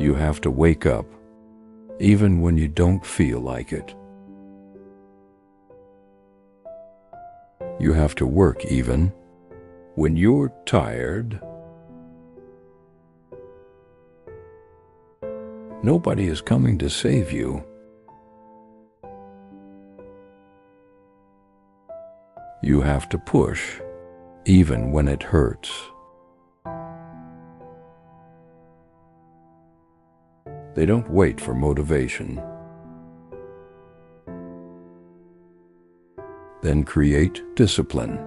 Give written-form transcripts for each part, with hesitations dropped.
You have to wake up, even when you don't feel like it. You have to work even when you're tired. Nobody is coming to save you. You have to push, even when it hurts. They don't wait for motivation. Then create discipline.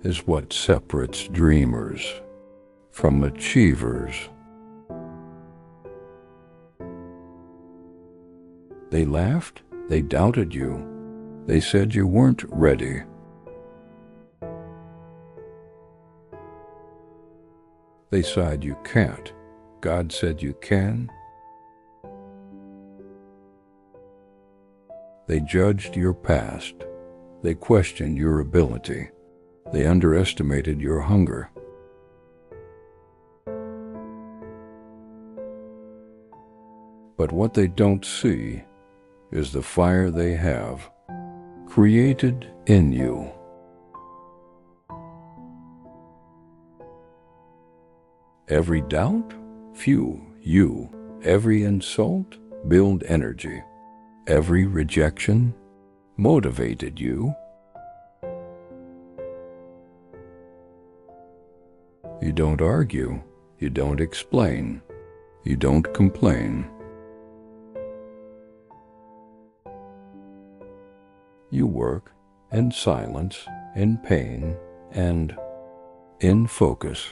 Is what separates dreamers from achievers. They laughed, they doubted you, they said you weren't ready. They said you can't, God said you can. They judged your past, they questioned your ability, they underestimated your hunger. But what they don't see is the fire they have created in you. Every doubt, fuel you. Every insult, build energy. Every rejection, motivated you. You don't argue, you don't explain, you don't complain. You work in silence, in pain, and in focus.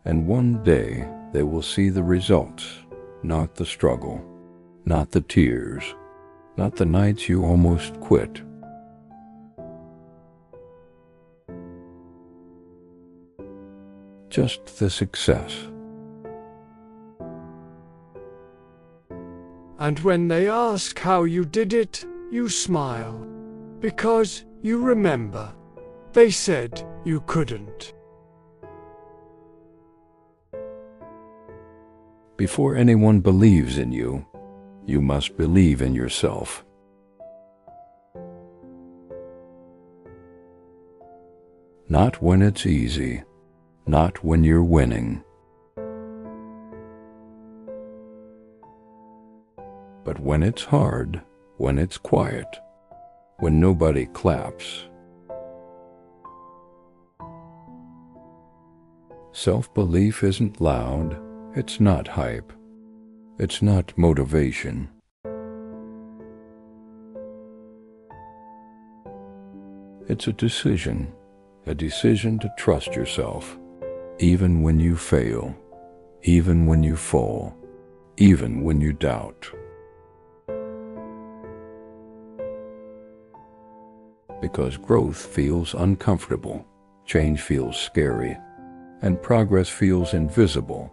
And one day they will see the results, not the struggle, not the tears, not the nights you almost quit. Just the success. And when they ask how you did it, you smile, because you remember, they said you couldn't. Before anyone believes in you, you must believe in yourself. Not when it's easy, not when you're winning. But when it's hard, when it's quiet, when nobody claps. Self-belief isn't loud, it's not hype, it's not motivation. It's a decision to trust yourself, even when you fail, even when you fall, even when you doubt. Because growth feels uncomfortable, change feels scary, and progress feels invisible.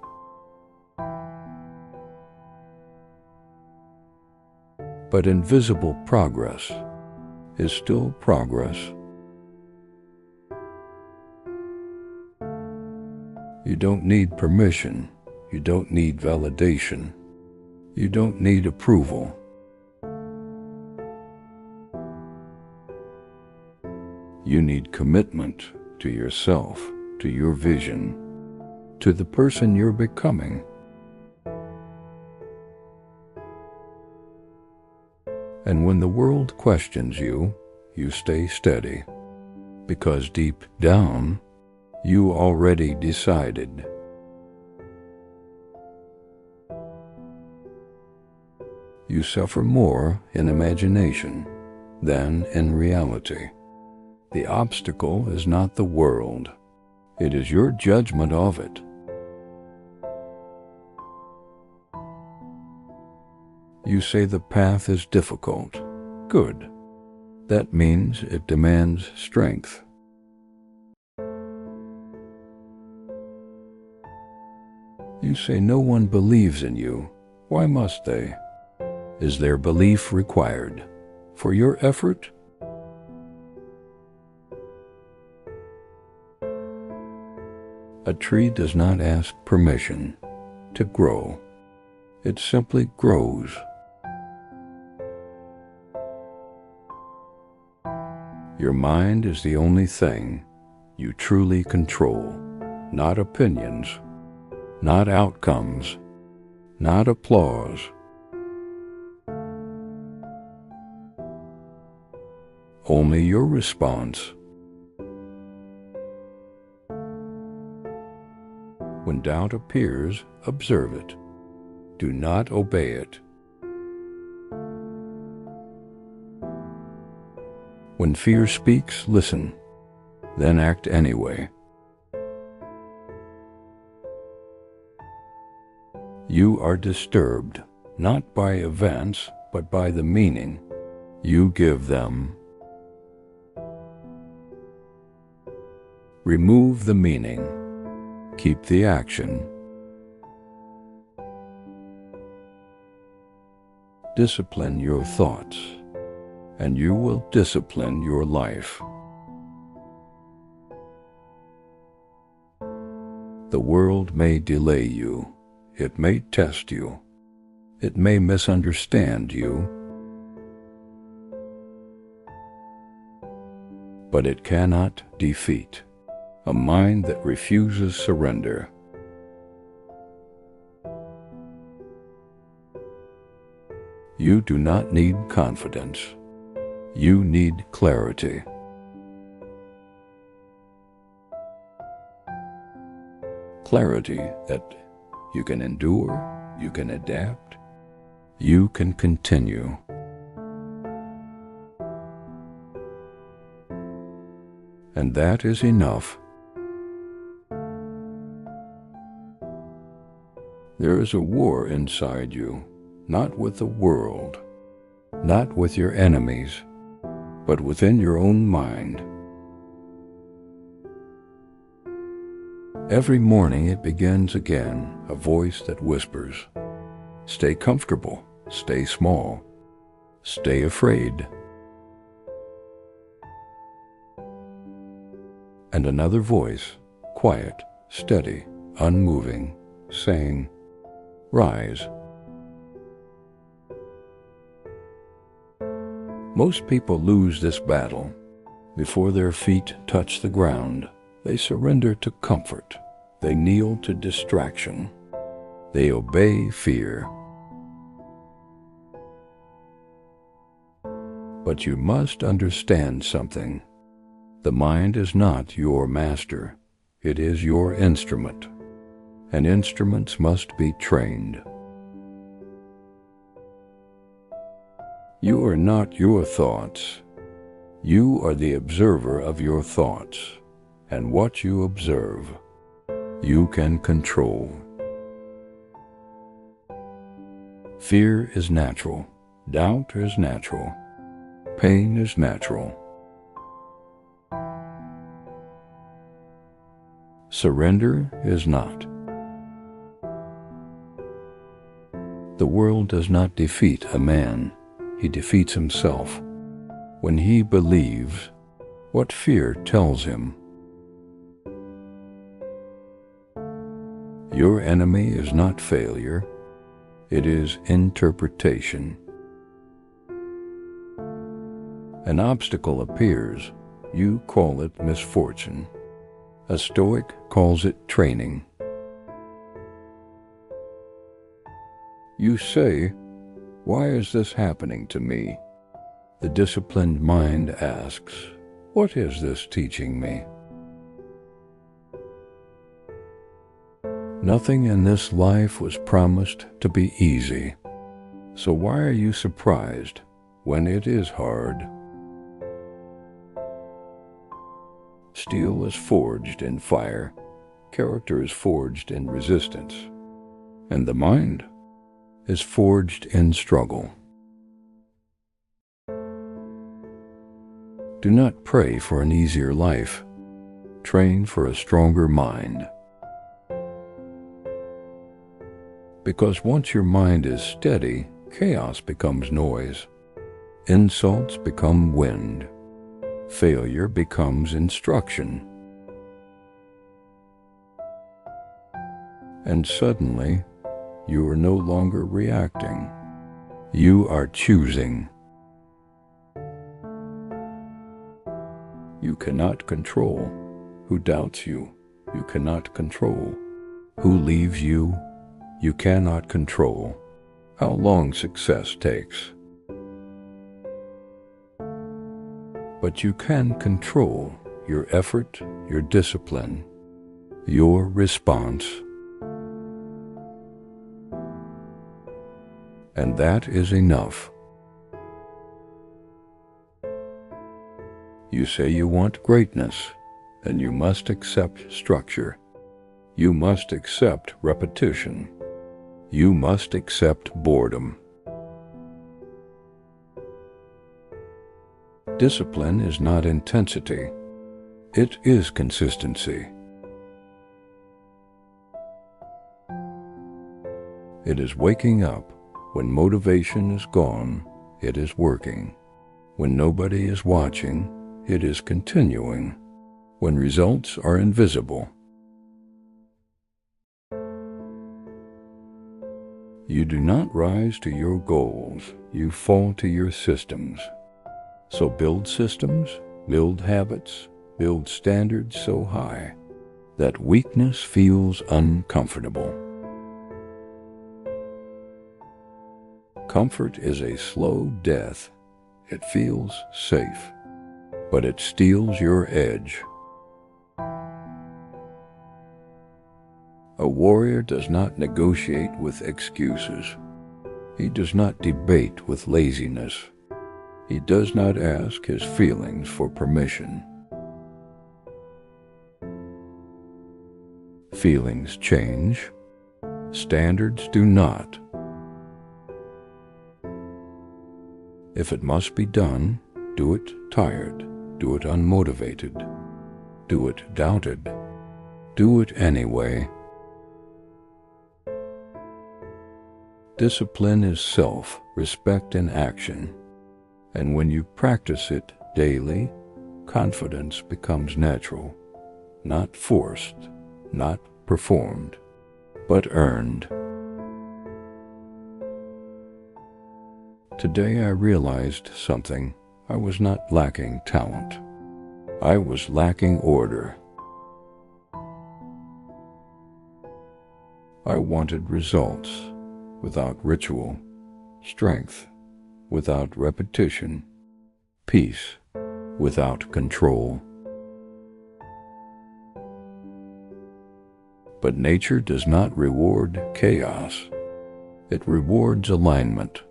But invisible progress is still progress. You don't need permission, you don't need validation, you don't need approval. You need commitment to yourself, to your vision, to the person you're becoming. And when the world questions you, you stay steady, because deep down, you already decided. You suffer more in imagination than in reality. The obstacle is not the world, it is your judgment of it. You say the path is difficult. Good. That means it demands strength. You say no one believes in you. Why must they? Is their belief required for your effort? A tree does not ask permission to grow. It simply grows. Your mind is the only thing you truly control, not opinions, not outcomes, not applause. Only your response. When doubt appears, observe it. Do not obey it. When fear speaks, listen, then act anyway. You are disturbed, not by events, but by the meaning you give them. Remove the meaning. Keep the action. Discipline your thoughts, and you will discipline your life. The world may delay you. It may test you. It may misunderstand you. But it cannot defeat a mind that refuses surrender. You do not need confidence. You need clarity. Clarity that you can endure, you can adapt, you can continue. And that is enough. There is a war inside you, not with the world, not with your enemies, but within your own mind. Every morning it begins again, a voice that whispers, "Stay comfortable, stay small, stay afraid." And another voice, quiet, steady, unmoving, saying, "Rise." Most people lose this battle. Before their feet touch the ground, they surrender to comfort. They kneel to distraction. They obey fear. But you must understand something. The mind is not your master. It is your instrument. And instruments must be trained. You are not your thoughts. You are the observer of your thoughts, and what you observe, you can control. Fear is natural. Doubt is natural. Pain is natural. Surrender is not. The world does not defeat a man. He defeats himself when he believes what fear tells him. Your enemy is not failure. It is interpretation. An obstacle appears. You call it misfortune. A Stoic calls it training. You say, "Why is this happening to me?" The disciplined mind asks, "What is this teaching me?" Nothing in this life was promised to be easy. So why are you surprised when it is hard? Steel is forged in fire. Character is forged in resistance. And the mind is forged in struggle. Do not pray for an easier life. Train for a stronger mind. Because once your mind is steady, chaos becomes noise. Insults become wind. Failure becomes instruction. and suddenly you are no longer reacting. You are choosing. You cannot control who doubts you. You cannot control who leaves you. You cannot control how long success takes. But you can control your effort, your discipline, your response. And that is enough. You say you want greatness, then you must accept structure. You must accept repetition. You must accept boredom. Discipline is not intensity. It is consistency. It is waking up when motivation is gone. It is working. When nobody is watching, it is continuing. When results are invisible. You do not rise to your goals. You fall to your systems. So build systems, build habits, build standards so high that weakness feels uncomfortable. Comfort is a slow death. It feels safe, but it steals your edge. A warrior does not negotiate with excuses. He does not debate with laziness. He does not ask his feelings for permission. Feelings change. Standards do not. If it must be done, do it tired. Do it unmotivated. Do it doubted. Do it anyway. Discipline is self-respect in action. And when you practice it daily, confidence becomes natural, not forced, not performed, but earned. Today I realized something. I was not lacking talent. I was lacking order. I wanted results without ritual, strength without repetition, peace without control. But nature does not reward chaos. It rewards alignment.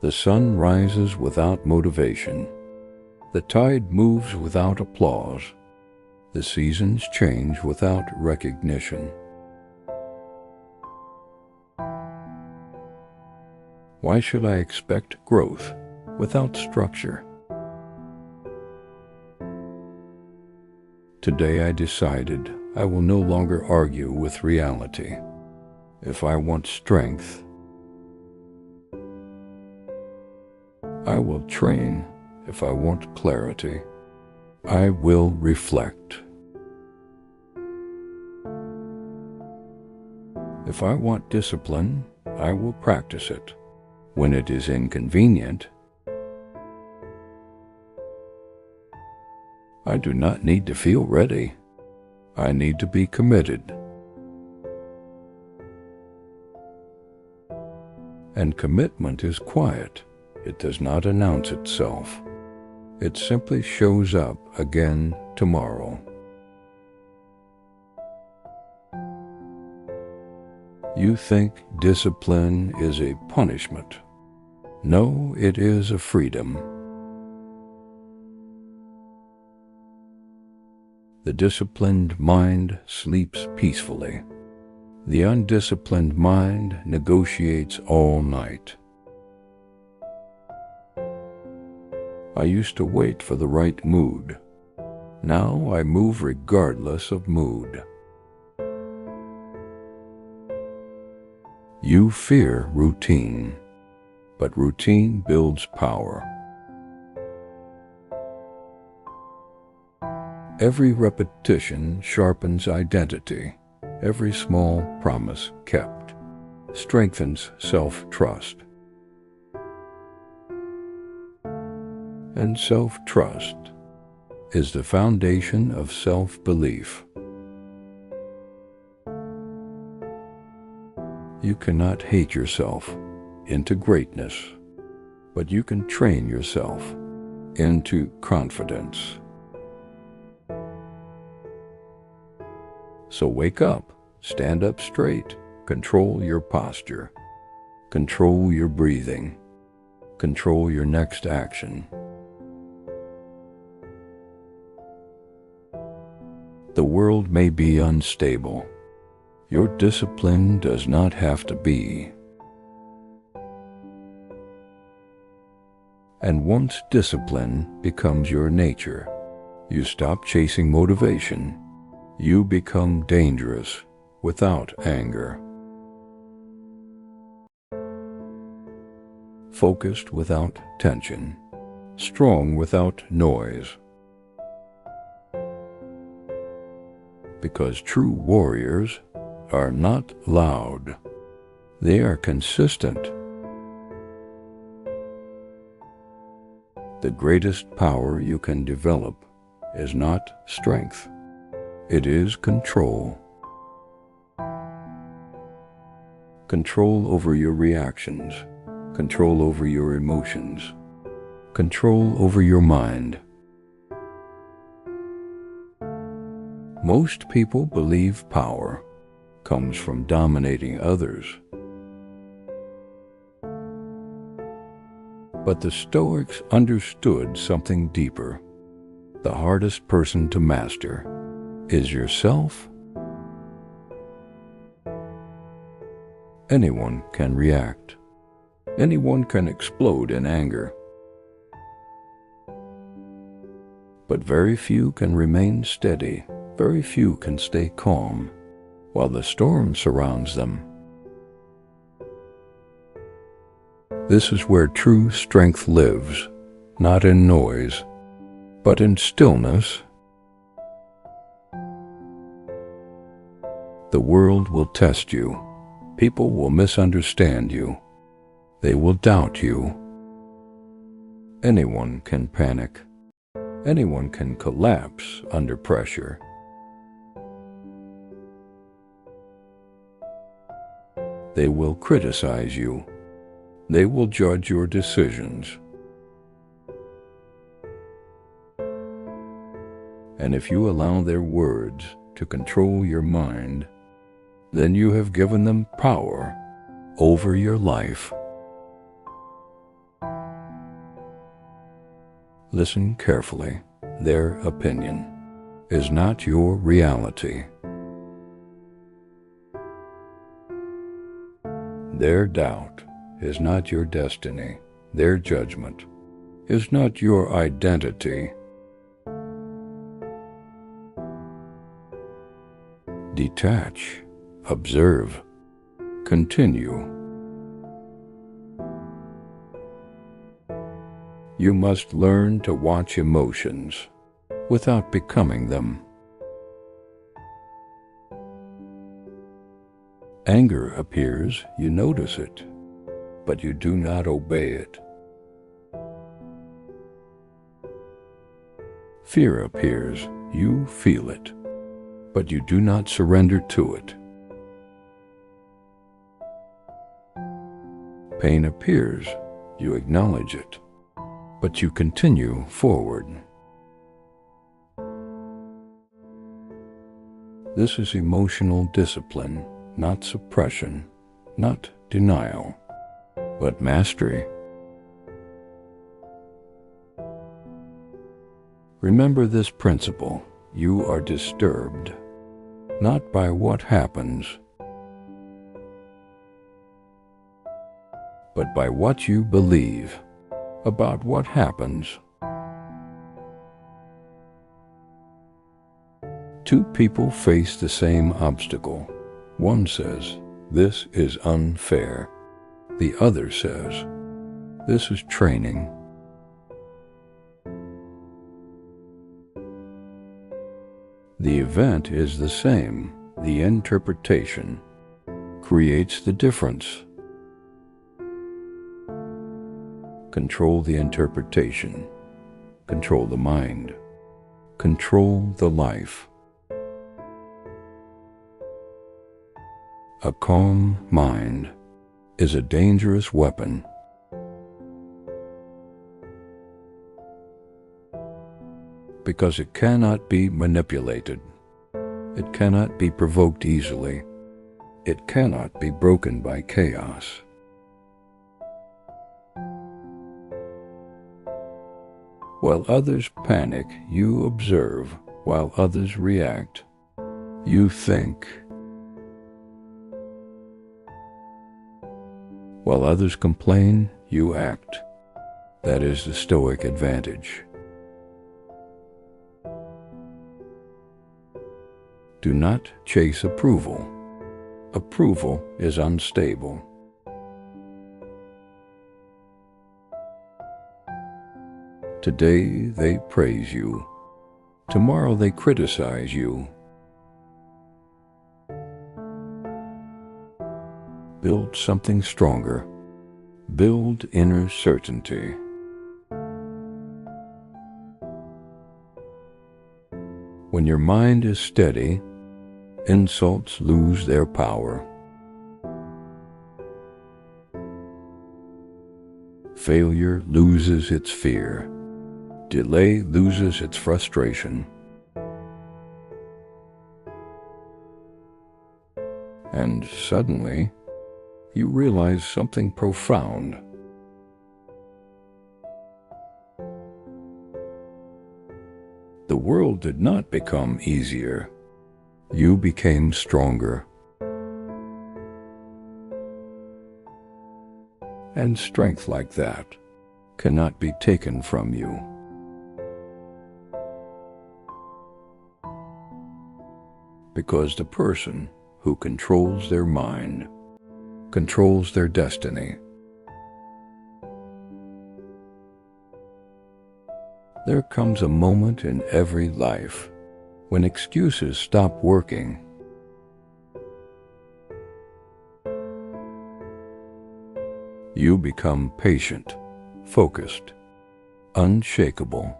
The sun rises without motivation. The tide moves without applause. The seasons change without recognition. Why should I expect growth without structure? Today I decided I will no longer argue with reality. If I want strength, I will train. If I want clarity, I will reflect. If I want discipline, I will practice it. When it is inconvenient, I do not need to feel ready. I need to be committed. And commitment is quiet. It does not announce itself. It simply shows up again tomorrow. You think discipline is a punishment. No, it is a freedom. The disciplined mind sleeps peacefully. The undisciplined mind negotiates all night. I used to wait for the right mood. Now I move regardless of mood. You fear routine, but routine builds power. Every repetition sharpens identity. Every small promise kept strengthens self-trust. And self-trust is the foundation of self-belief. You cannot hate yourself into greatness, but you can train yourself into confidence. So wake up, stand up straight, control your posture, control your breathing, control your next action. The world may be unstable. Your discipline does not have to be. And once discipline becomes your nature, you stop chasing motivation. You become dangerous without anger, focused without tension, strong without noise. Because true warriors are not loud, they are consistent. The greatest power you can develop is not strength. It is control. Control over your reactions, control over your emotions, control over your mind. Most people believe power comes from dominating others. But the Stoics understood something deeper. The hardest person to master is yourself. Anyone can react. Anyone can explode in anger. But very few can remain steady. Very few can stay calm while the storm surrounds them. This is where true strength lives, not in noise, but in stillness. The world will test you. People will misunderstand you. They will doubt you. Anyone can panic. Anyone can collapse under pressure. They will criticize you. They will judge your decisions. And if you allow their words to control your mind, then you have given them power over your life. Listen carefully. Their opinion is not your reality. Their doubt is not your destiny. Their judgment is not your identity. Detach, observe, continue. You must learn to watch emotions without becoming them. Anger appears, you notice it, but you do not obey it. Fear appears, you feel it, but you do not surrender to it. Pain appears, you acknowledge it, but you continue forward. This is emotional discipline, not suppression, not denial, but mastery. Remember this principle: you are disturbed, not by what happens, but by what you believe about what happens. Two people face the same obstacle. One says, "This is unfair." The other says, "This is training." The event is the same. The interpretation creates the difference. Control the interpretation. Control the mind. Control the life. A calm mind is a dangerous weapon. Because it cannot be manipulated. It cannot be provoked easily. It cannot be broken by chaos. While others panic, you observe. While others react, you think. While others complain, you act. That is the Stoic advantage. Do not chase approval. Approval is unstable. Today they praise you. Tomorrow they criticize you. Build something stronger. Build inner certainty. When your mind is steady, insults lose their power. Failure loses its fear. Delay loses its frustration. And suddenly, you realize something profound. The world did not become easier. You became stronger. And strength like that cannot be taken from you. Because the person who controls their mind controls their destiny. There comes a moment in every life when excuses stop working. You become patient, focused, unshakable.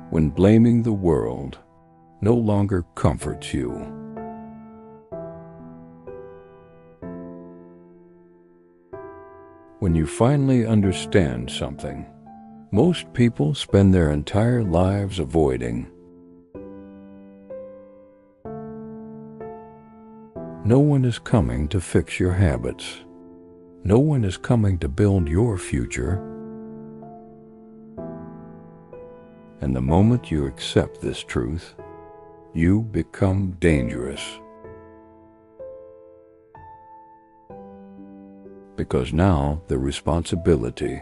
When blaming the world no longer comforts you. When you finally understand something, most people spend their entire lives avoiding. No one is coming to fix your habits. No one is coming to build your future. And the moment you accept this truth, you become dangerous. Because now the responsibility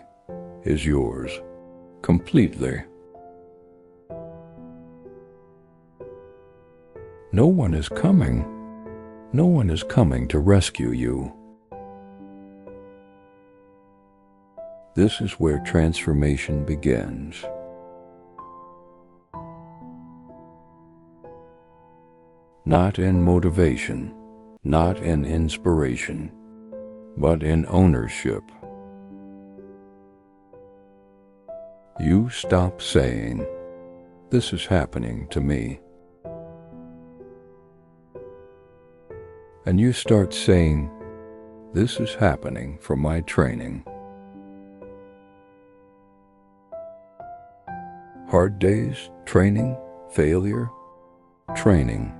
is yours, completely. No one is coming. No one is coming to rescue you. This is where transformation begins. Not in motivation, not in inspiration, but in ownership. You stop saying, "This is happening to me." And you start saying, "This is happening for my training." Hard days, training, failure, training.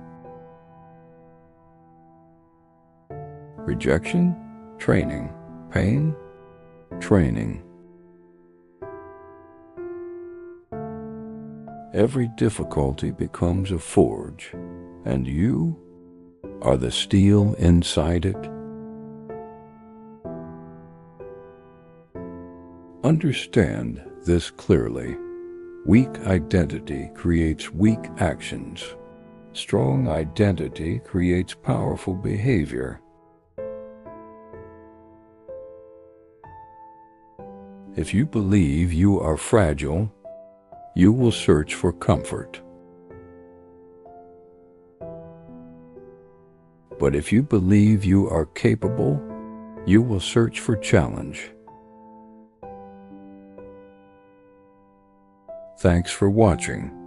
Rejection, training. Pain, training. Every difficulty becomes a forge, and you are the steel inside it. Understand this clearly. Weak identity creates weak actions. Strong identity creates powerful behavior. If you believe you are fragile, you will search for comfort. But if you believe you are capable, you will search for challenge. Thanks for watching.